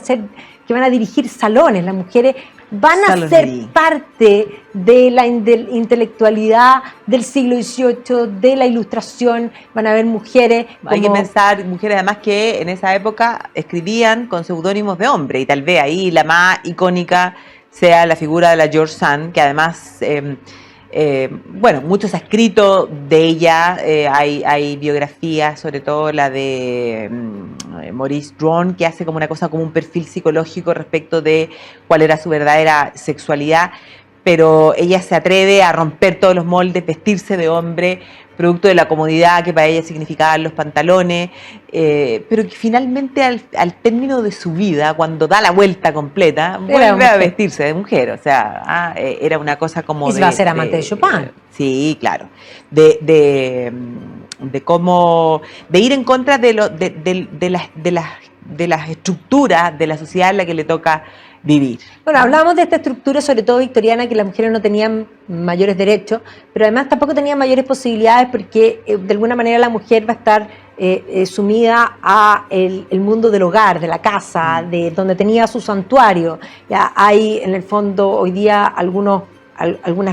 a dirigir salones. Las mujeres van a ser parte de la intelectualidad del siglo XVIII, de la Ilustración. Van a haber mujeres como... Hay que pensar, mujeres además que en esa época escribían con seudónimos de hombre, y tal vez ahí la más icónica sea la figura de la George Sand, que además... bueno, mucho se ha escrito de ella, hay biografías, sobre todo la de Maurice Drone, que hace como una cosa, como un perfil psicológico respecto de cuál era su verdadera sexualidad, pero ella se atreve a romper todos los moldes, vestirse de hombre, producto de la comodidad que para ella significaban los pantalones, pero que finalmente al término de su vida, cuando da la vuelta completa, vuelve a vestirse de mujer. O sea, era una cosa como... Y se va a ser amante de Chopin. Sí, claro. De cómo... de ir en contra de las estructuras de la sociedad en la que le toca vivir. Bueno, hablábamos de esta estructura, sobre todo victoriana, que las mujeres no tenían mayores derechos, pero además tampoco tenían mayores posibilidades porque de alguna manera la mujer va a estar sumida a el mundo del hogar, de la casa, de donde tenía su santuario. Ya hay en el fondo hoy día algunas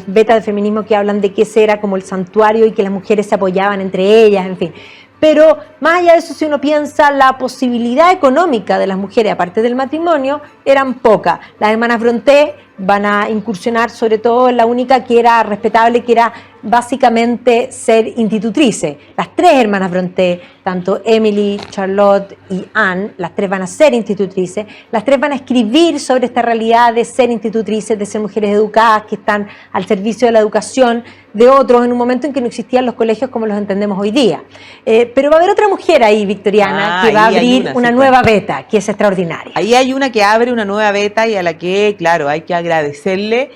vetas de feminismo que hablan de que ese era como el santuario y que las mujeres se apoyaban entre ellas, en fin. Pero más allá de eso, si uno piensa, la posibilidad económica de las mujeres, aparte del matrimonio, eran pocas. Las hermanas Brontë van a incursionar sobre todo en la única que era respetable, que era básicamente ser institutrices. Las tres hermanas Brontë, tanto Emily, Charlotte y Anne, las tres van a ser institutrices, las tres van a escribir sobre esta realidad de ser institutrices, de ser mujeres educadas que están al servicio de la educación de otros en un momento en que no existían los colegios como los entendemos hoy día. Pero va a haber otra mujer ahí, victoriana, que va a abrir una nueva beta, que es extraordinaria. Ahí hay una que abre una nueva beta y a la que, claro, hay que agradecerle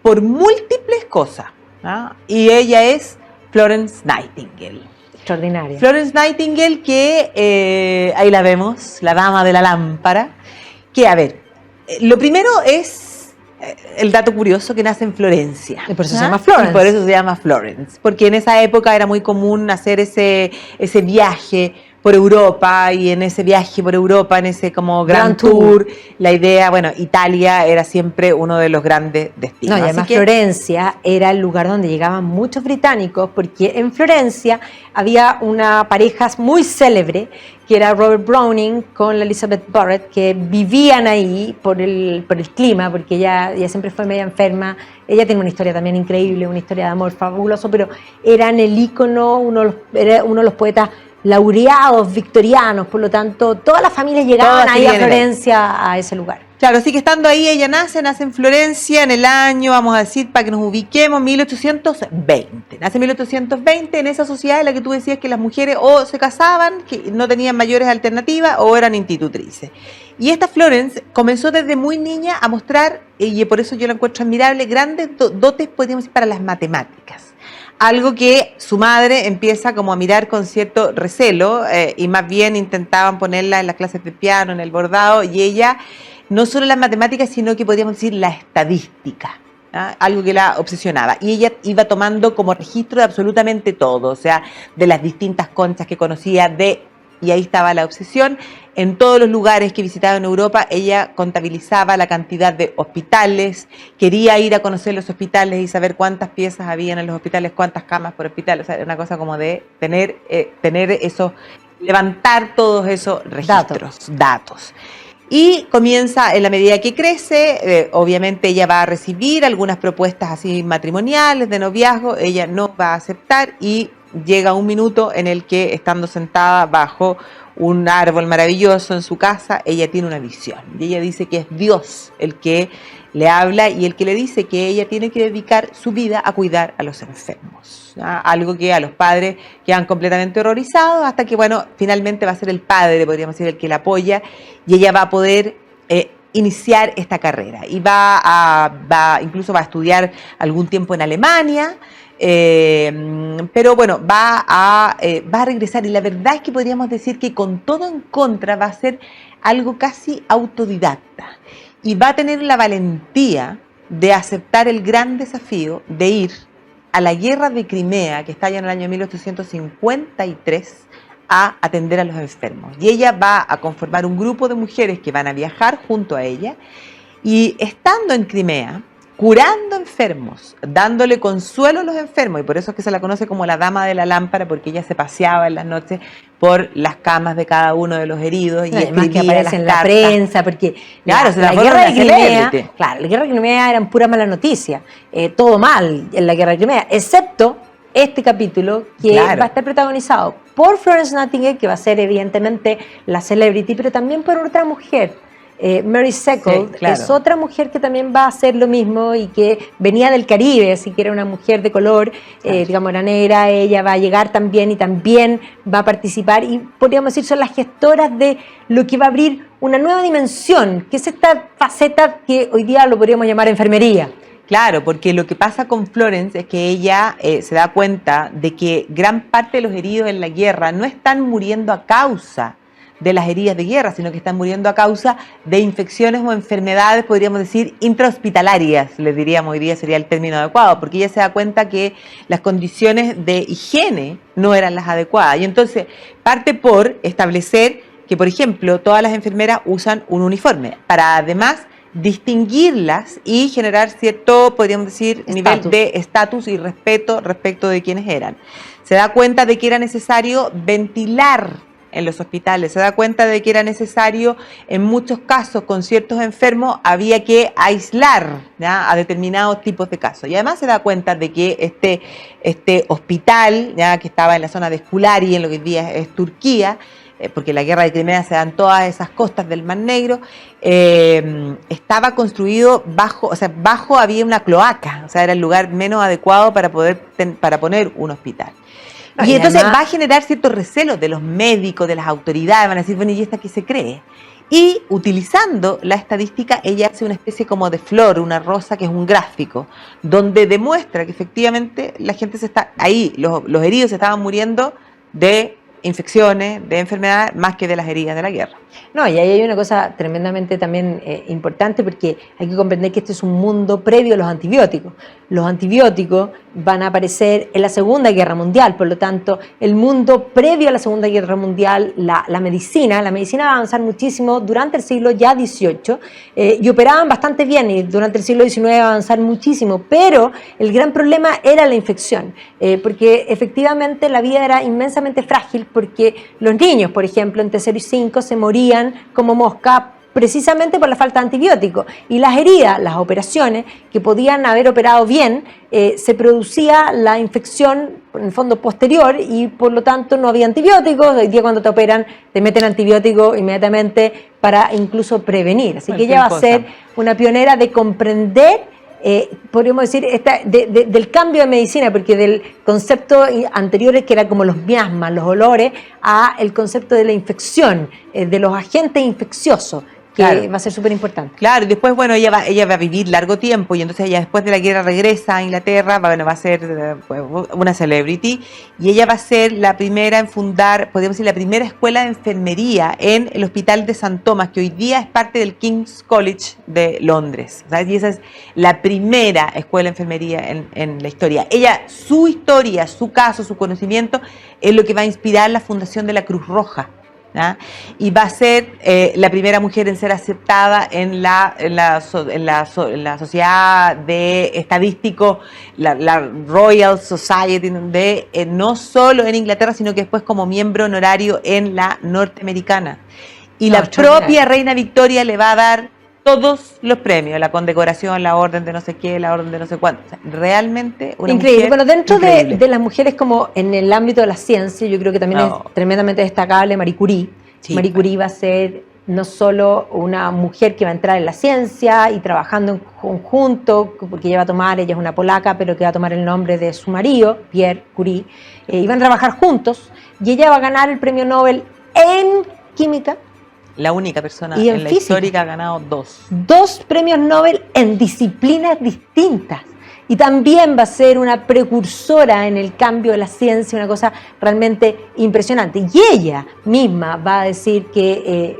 por múltiples cosas, ¿no? Y ella es Florence Nightingale. Extraordinaria. Florence Nightingale, que ahí la vemos, la dama de la lámpara, que, a ver, lo primero es el dato curioso que nace en Florencia. Y por eso se llama Florence. Y por eso se llama Florence, porque en esa época era muy común hacer ese viaje por Europa, y en ese viaje por Europa, en ese como gran tour, la idea, bueno, Italia era siempre uno de los grandes destinos. No, y además Florencia era el lugar donde llegaban muchos británicos, porque en Florencia había una pareja muy célebre, que era Robert Browning con la Elizabeth Barrett, que vivían ahí por el clima, porque ella siempre fue media enferma. Ella tiene una historia también increíble, una historia de amor fabuloso, pero eran el ícono, era uno de los poetas laureados victorianos, por lo tanto todas las familias llegaban ahí a Florencia, a ese lugar. Claro, así que estando ahí ella nace en Florencia en el año, vamos a decir, para que nos ubiquemos, 1820. Nace en 1820 en esa sociedad en la que tú decías que las mujeres o se casaban, que no tenían mayores alternativas, o eran institutrices. Y esta Florence comenzó desde muy niña a mostrar, y por eso yo la encuentro admirable, grandes dotes, podríamos decir, para las matemáticas. Algo que su madre empieza como a mirar con cierto recelo, y más bien intentaban ponerla en las clases de piano, en el bordado, y ella, no solo las matemáticas, sino que podríamos decir la estadística, ¿ah? Algo que la obsesionaba. Y ella iba tomando como registro de absolutamente todo, o sea, de las distintas conchas que conocía, y ahí estaba la obsesión. En todos los lugares que visitaba en Europa, ella contabilizaba la cantidad de hospitales, quería ir a conocer los hospitales y saber cuántas piezas habían en los hospitales, cuántas camas por hospital. O sea, era una cosa como de tener eso, levantar todos esos registros, datos. Y comienza, en la medida que crece, obviamente ella va a recibir algunas propuestas así matrimoniales, de noviazgo, ella no va a aceptar, y llega un minuto en el que, estando sentada bajo un árbol maravilloso en su casa, ella tiene una visión. Y ella dice que es Dios el que le habla y el que le dice que ella tiene que dedicar su vida a cuidar a los enfermos, ¿no? Algo que a los padres quedan completamente horrorizados, hasta que, bueno, finalmente va a ser el padre, podríamos decir, el que la apoya, y ella va a poder iniciar esta carrera. Y incluso va a estudiar algún tiempo en Alemania, pero bueno, va a regresar, y la verdad es que podríamos decir que con todo en contra va a ser algo casi autodidacta, y va a tener la valentía de aceptar el gran desafío de ir a la guerra de Crimea, que está allá en el año 1853, a atender a los enfermos. Y ella va a conformar un grupo de mujeres que van a viajar junto a ella, y estando en Crimea, curando enfermos, dándole consuelo a los enfermos, y por eso es que se la conoce como la dama de la lámpara, porque ella se paseaba en las noches por las camas de cada uno de los heridos y además que escribía aparece las en la cartas. prensa, porque Claro, se la transforma guerra de en una Crimea, celebrity. claro, la guerra de Crimea eran pura mala noticia, todo mal en la guerra de Crimea, excepto este capítulo que Claro. va a estar protagonizado por Florence Nightingale, que va a ser evidentemente la celebrity, pero también por otra mujer. Mary Seckle, Sí, claro. es otra mujer que también va a hacer lo mismo y que venía del Caribe, así que era una mujer de color, Claro. digamos, era negra. Ella va a llegar también y también va a participar y podríamos decir son las gestoras de lo que va a abrir una nueva dimensión, que es esta faceta que hoy día lo podríamos llamar enfermería. Claro, porque lo que pasa con Florence es que ella se da cuenta de que gran parte de los heridos en la guerra no están muriendo a causa de las heridas de guerra, sino que están muriendo a causa de infecciones o enfermedades, podríamos decir, intrahospitalarias, les diríamos hoy día sería el término adecuado, porque ella se da cuenta que las condiciones de higiene no eran las adecuadas. Y entonces parte por establecer que, por ejemplo, todas las enfermeras usan un uniforme, para además distinguirlas y generar cierto, podríamos decir, nivel de estatus y respeto respecto de quienes eran. Se da cuenta de que era necesario ventilar en los hospitales, se da cuenta de que era necesario, en muchos casos, con ciertos enfermos, había que aislar, ¿ya?, a determinados tipos de casos. Y además se da cuenta de que este hospital, ¿ya?, que estaba en la zona de Sculari, en lo que hoy día es Turquía, porque la guerra de Crimea se da en todas esas costas del Mar Negro, estaba construido bajo había una cloaca, o sea, era el lugar menos adecuado para poner un hospital. Y entonces además va a generar ciertos recelos de los médicos, de las autoridades, van a decir, bueno, ¿y esta qué se cree? Y utilizando la estadística, ella hace una especie como de flor, una rosa, que es un gráfico, donde demuestra que efectivamente la gente los heridos se estaban muriendo de infecciones, de enfermedades, más que de las heridas de la guerra. No, y ahí hay una cosa tremendamente también importante, porque hay que comprender que este es un mundo previo a los antibióticos. Los antibióticos van a aparecer en la Segunda Guerra Mundial, por lo tanto, el mundo previo a la Segunda Guerra Mundial, la medicina va a avanzar muchísimo durante el siglo ya XVIII y operaban bastante bien, y durante el siglo XIX va a avanzar muchísimo, pero el gran problema era la infección, porque efectivamente la vida era inmensamente frágil, porque los niños, por ejemplo, entre 0 y 5 se morían como mosca precisamente por la falta de antibióticos, y las heridas, las operaciones que podían haber operado bien, se producía la infección en el fondo posterior y por lo tanto no había antibióticos. Hoy día cuando te operan te meten antibióticos inmediatamente para incluso prevenir, así que ella va a ser una pionera de comprender, podríamos decir, del cambio de medicina, porque del concepto anterior, que era como los miasmas, los olores, a el concepto de la infección, de los agentes infecciosos, que claro, va a ser súper importante. Claro, y después, bueno, ella va a vivir largo tiempo, y entonces ella después de la guerra regresa a Inglaterra, va a ser una celebrity, y ella va a ser la primera en fundar, podríamos decir, la primera escuela de enfermería en el Hospital de St. Thomas, que hoy día es parte del King's College de Londres, ¿sabes? Y esa es la primera escuela de enfermería en la historia. Ella, su historia, su caso, su conocimiento, es lo que va a inspirar la fundación de la Cruz Roja, ¿ah? Y va a ser la primera mujer en ser aceptada en la sociedad de estadísticos, la Royal Society, no solo en Inglaterra, sino que después como miembro honorario en la norteamericana. Y la propia reina Victoria le va a dar todos los premios, la condecoración, la orden de no sé qué, la orden de no sé cuánto. O sea, realmente una increíble. mujer Bueno, dentro increíble. de las mujeres como en el ámbito de la ciencia, yo creo que también es tremendamente destacable Marie Curie. Sí, Marie Curie va a ser no solo una mujer que va a entrar en la ciencia y trabajando en conjunto, porque ella es una polaca, pero que va a tomar el nombre de su marido, Pierre Curie, y van a trabajar juntos, y ella va a ganar el premio Nobel en química. La única persona en la historia que ha ganado 2. 2 premios Nobel en disciplinas distintas. Y también va a ser una precursora en el cambio de la ciencia, una cosa realmente impresionante. Y ella misma va a decir que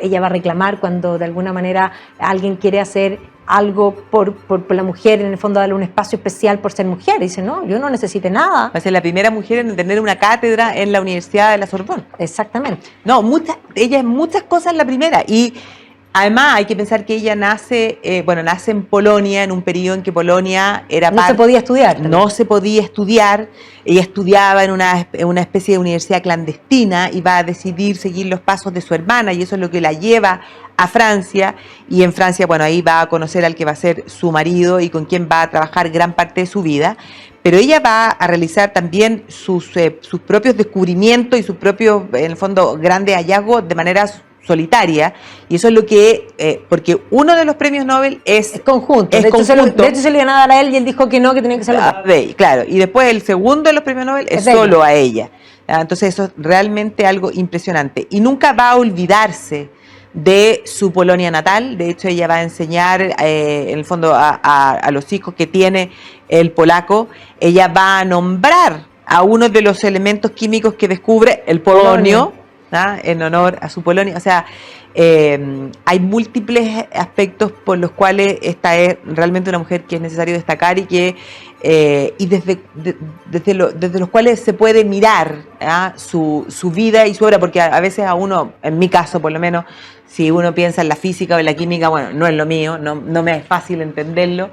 ella va a reclamar cuando de alguna manera alguien quiere hacer algo por la mujer, en el fondo darle un espacio especial por ser mujer. Y dice, no, yo no necesité nada. Va a ser la primera mujer en tener una cátedra en la Universidad de la Sorbonne. Exactamente. No, ella es muchas cosas la primera. Y Además, hay que pensar que ella nace en Polonia, en un periodo en que Polonia era no se podía estudiar. No se podía estudiar. Ella estudiaba en una especie de universidad clandestina y va a decidir seguir los pasos de su hermana, y eso es lo que la lleva a Francia. Y en Francia, bueno, ahí va a conocer al que va a ser su marido y con quien va a trabajar gran parte de su vida. Pero ella va a realizar también sus propios descubrimientos y sus propios, en el fondo, grandes hallazgos de manera solitaria, y eso es lo que, porque uno de los premios Nobel es conjunto. Es de hecho, conjunto. Se le iban a dar a él y él dijo que no, que tenía que ser claro, y después el segundo de los premios Nobel es solo a ella. Entonces eso es realmente algo impresionante. Y nunca va a olvidarse de su Polonia natal. De hecho, ella va a enseñar, en el fondo, a los hijos que tiene el polaco. Ella va a nombrar a uno de los elementos químicos que descubre, el polonio, en honor a su Polonia. O sea, hay múltiples aspectos por los cuales esta es realmente una mujer que es necesario destacar y que desde los cuales se puede mirar su vida y su obra, porque a veces a uno, en mi caso por lo menos, si uno piensa en la física o en la química, bueno, no es lo mío, no me es fácil entenderlo,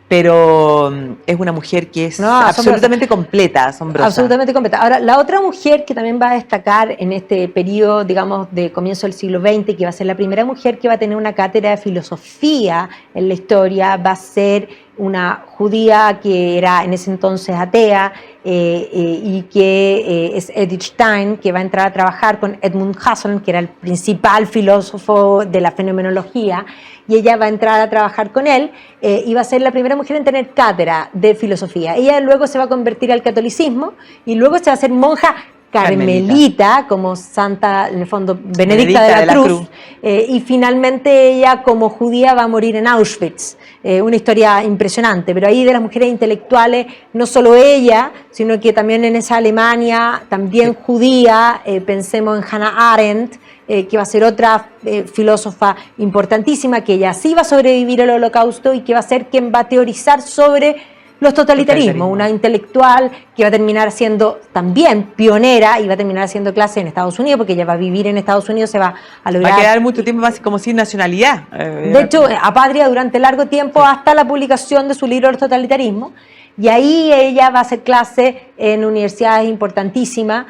pero es una mujer que es absolutamente completa, asombrosa. Absolutamente completa. Ahora, la otra mujer que también va a destacar en este periodo, digamos, de comienzo del siglo XX, que va a ser la primera mujer que va a tener una cátedra de filosofía en la historia, va a ser una judía que era en ese entonces atea, y que es Edith Stein, que va a entrar a trabajar con Edmund Husserl, que era el principal filósofo de la fenomenología, y ella va a entrar a trabajar con él, y va a ser la primera mujer en tener cátedra de filosofía. Ella luego se va a convertir al catolicismo y luego se va a hacer monja carmelita, como santa, en el fondo, Benedicta de la Cruz. Y finalmente ella, como judía, va a morir en Auschwitz. Una historia impresionante, pero ahí de las mujeres intelectuales, no solo ella, sino que también en esa Alemania, también judía, pensemos en Hannah Arendt, que va a ser otra filósofa importantísima, que ella sí va a sobrevivir al Holocausto y que va a ser quien va a teorizar sobre los totalitarismos, una intelectual que va a terminar siendo también pionera y va a terminar haciendo clases en Estados Unidos, porque ella va a vivir en Estados Unidos, se va a lograr... Va a quedar mucho tiempo más como sin nacionalidad. De hecho, apatria durante largo tiempo, hasta la publicación de su libro El totalitarismo, y ahí ella va a hacer clases en universidades importantísimas,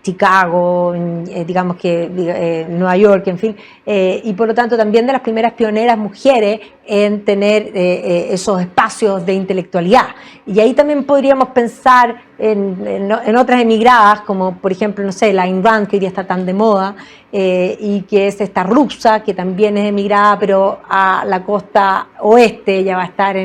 Chicago, digamos que Nueva York, en fin, y por lo tanto también de las primeras pioneras mujeres en tener esos espacios de intelectualidad. Y ahí también podríamos pensar en otras emigradas, como por ejemplo, no sé, la Ayn Rand, que hoy día está tan de moda, y que es esta rusa, que también es emigrada, pero a la costa oeste. Ella va a estar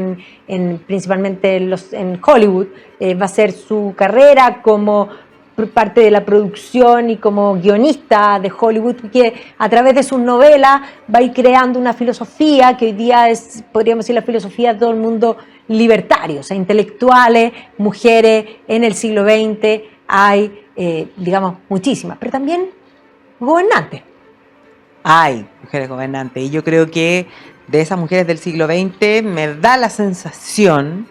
principalmente en Hollywood, va a ser su carrera como parte de la producción y como guionista de Hollywood, que a través de sus novelas va a ir creando una filosofía que hoy día es, podríamos decir, la filosofía de todo el mundo libertario, o sea, intelectuales, mujeres en el siglo XX, hay, digamos, muchísimas, pero también gobernantes. Hay mujeres gobernantes, y yo creo que de esas mujeres del siglo XX me da la sensación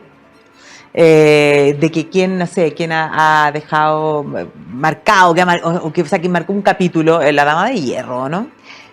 de que quien ha dejado marcado, quien marcó un capítulo, la Dama de Hierro, ¿no?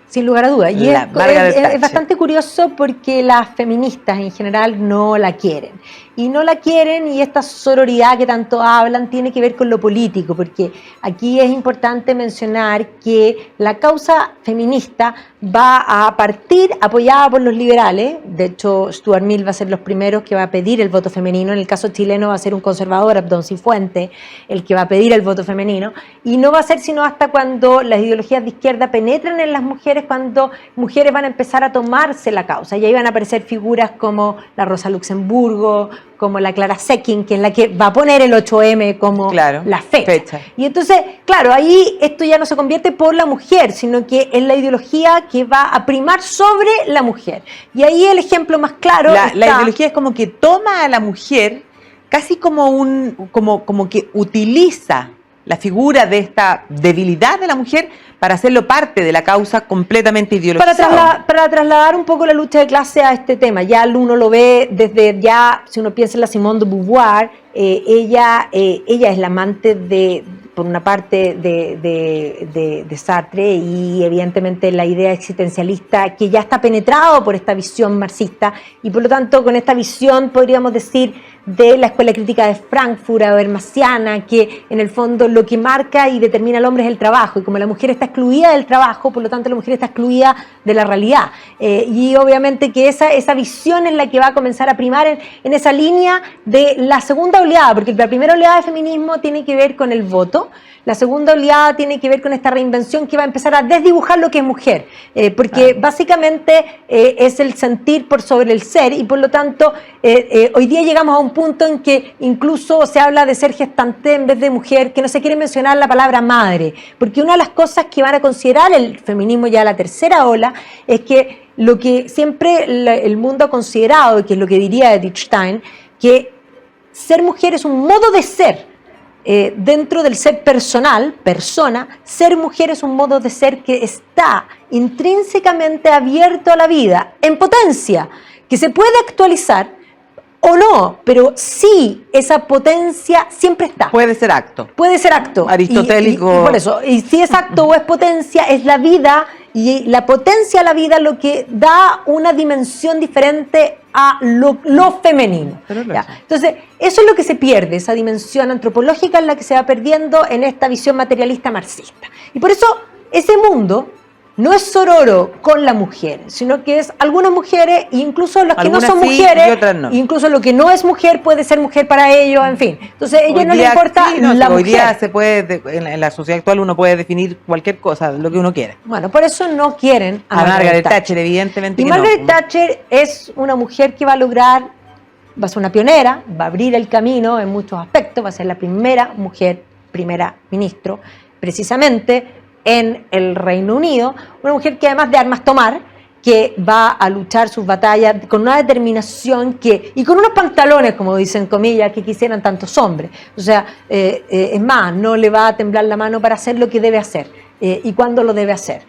Sin lugar a dudas. Y es bastante curioso porque las feministas en general no la quieren. Y no la quieren, y esta sororidad que tanto hablan tiene que ver con lo político, porque aquí es importante mencionar que la causa feminista va a partir apoyada por los liberales. De hecho, Stuart Mill va a ser los primeros que va a pedir el voto femenino. En el caso chileno va a ser un conservador, Abdón Cifuentes, el que va a pedir el voto femenino. Y no va a ser sino hasta cuando las ideologías de izquierda penetren en las mujeres, cuando mujeres van a empezar a tomarse la causa. Y ahí van a aparecer figuras como la Rosa Luxemburgo, como la Clara Zetkin, que es la que va a poner el 8M como la fecha. Y entonces, claro, ahí esto ya no se convierte por la mujer, sino que es la ideología que va a primar sobre la mujer. Y ahí el ejemplo más claro la ideología es como que toma a la mujer casi como que utiliza la figura de esta debilidad de la mujer para hacerlo parte de la causa completamente ideologizada. Para trasladar un poco la lucha de clase a este tema, ya uno lo ve desde ya, si uno piensa en la Simone de Beauvoir, ella es la amante por una parte de Sartre y evidentemente la idea existencialista que ya está penetrado por esta visión marxista y por lo tanto con esta visión podríamos decir de la escuela crítica de Frankfurt, habermasiana, que en el fondo lo que marca y determina al hombre es el trabajo, y como la mujer está excluida del trabajo, por lo tanto la mujer está excluida de la realidad. Y obviamente que esa visión es la que va a comenzar a primar en esa línea de la segunda oleada, porque la primera oleada de feminismo tiene que ver con el voto, la segunda oleada tiene que ver con esta reinvención que va a empezar a desdibujar lo que es mujer, porque básicamente es el sentir por sobre el ser y por lo tanto hoy día llegamos a un punto en que incluso se habla de ser gestante en vez de mujer, que no se quiere mencionar la palabra madre, porque una de las cosas que van a considerar el feminismo ya la tercera ola es que lo que siempre el mundo ha considerado, y que es lo que diría Edith Stein, que ser mujer es un modo de ser. Dentro del ser personal, persona, ser mujer es un modo de ser que está intrínsecamente abierto a la vida, en potencia, que se puede actualizar o no, pero sí, esa potencia siempre está. Puede ser acto. Puede ser acto. Aristotélico. Y por eso, y si es acto o es potencia, es la vida, y la potencia a la vida lo que da una dimensión diferente a lo femenino. ¿Ya? Entonces, eso es lo que se pierde, esa dimensión antropológica es la que se va perdiendo en esta visión materialista marxista. Y por eso, ese mundo no es sororo con la mujer, sino que es algunas mujeres, incluso las que no son mujeres, y otras no. Incluso lo que no es mujer puede ser mujer para ellos, en fin. Entonces, a ella no le importa la mujer. Hoy día se puede, en la sociedad actual uno puede definir cualquier cosa, lo que uno quiere. Bueno, por eso no quieren a Margaret Thatcher, evidentemente. Y Margaret Thatcher es una mujer que va a lograr, va a ser una pionera, va a abrir el camino en muchos aspectos, va a ser la primera mujer, primera ministro, precisamente en el Reino Unido, una mujer que además de armas tomar, que va a luchar sus batallas con una determinación y con unos pantalones, como dicen comillas, que quisieran tantos hombres. O sea, es más, no le va a temblar la mano para hacer lo que debe hacer y cuándo lo debe hacer.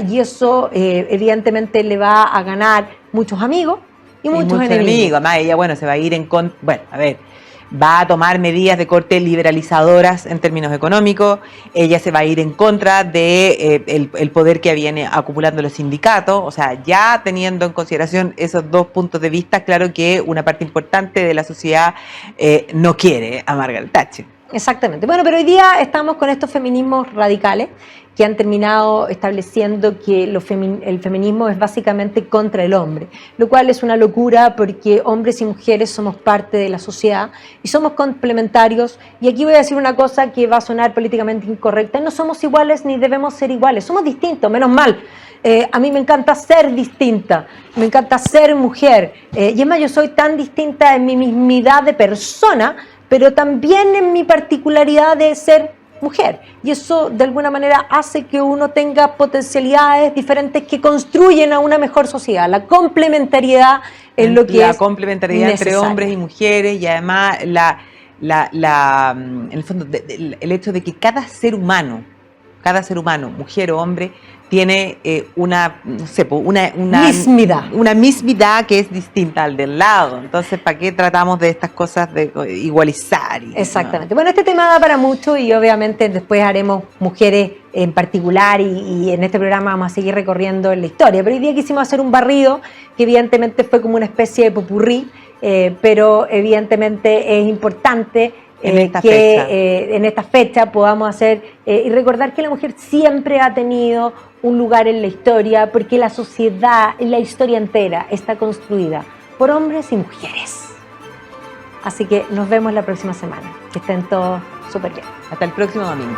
Y eso evidentemente le va a ganar muchos amigos y muchos enemigos. Además, ella, bueno, se va a ir en contra. Bueno, a ver. Va a tomar medidas de corte liberalizadoras en términos económicos, ella se va a ir en contra de el poder que viene acumulando los sindicatos, o sea, ya teniendo en consideración esos dos puntos de vista, claro que una parte importante de la sociedad no quiere a Margaret Thatcher. Exactamente. Bueno, pero hoy día estamos con estos feminismos radicales que han terminado estableciendo que el feminismo es básicamente contra el hombre, lo cual es una locura porque hombres y mujeres somos parte de la sociedad y somos complementarios. Y aquí voy a decir una cosa que va a sonar políticamente incorrecta: no somos iguales ni debemos ser iguales, somos distintos, menos mal. A mí me encanta ser distinta, me encanta ser mujer, y es más, yo soy tan distinta en mi mismidad de persona, pero también en mi particularidad de ser mujer, y eso de alguna manera hace que uno tenga potencialidades diferentes que construyen a una mejor sociedad. La complementariedad es lo que es la complementariedad entre hombres y mujeres, y además en el fondo el hecho de que cada ser humano, mujer o hombre, tiene una mismidad que es distinta al del lado. Entonces, ¿para qué tratamos de estas cosas de igualizar? Exactamente. Bueno, este tema da para mucho y obviamente después haremos mujeres en particular y en este programa vamos a seguir recorriendo la historia. Pero hoy día quisimos hacer un barrido que evidentemente fue como una especie de popurrí, pero evidentemente es importante en esta fecha podamos hacer y recordar que la mujer siempre ha tenido un lugar en la historia, porque la sociedad, la historia entera está construida por hombres y mujeres. Así que nos vemos la próxima semana. Que estén todos súper bien. Hasta el próximo domingo.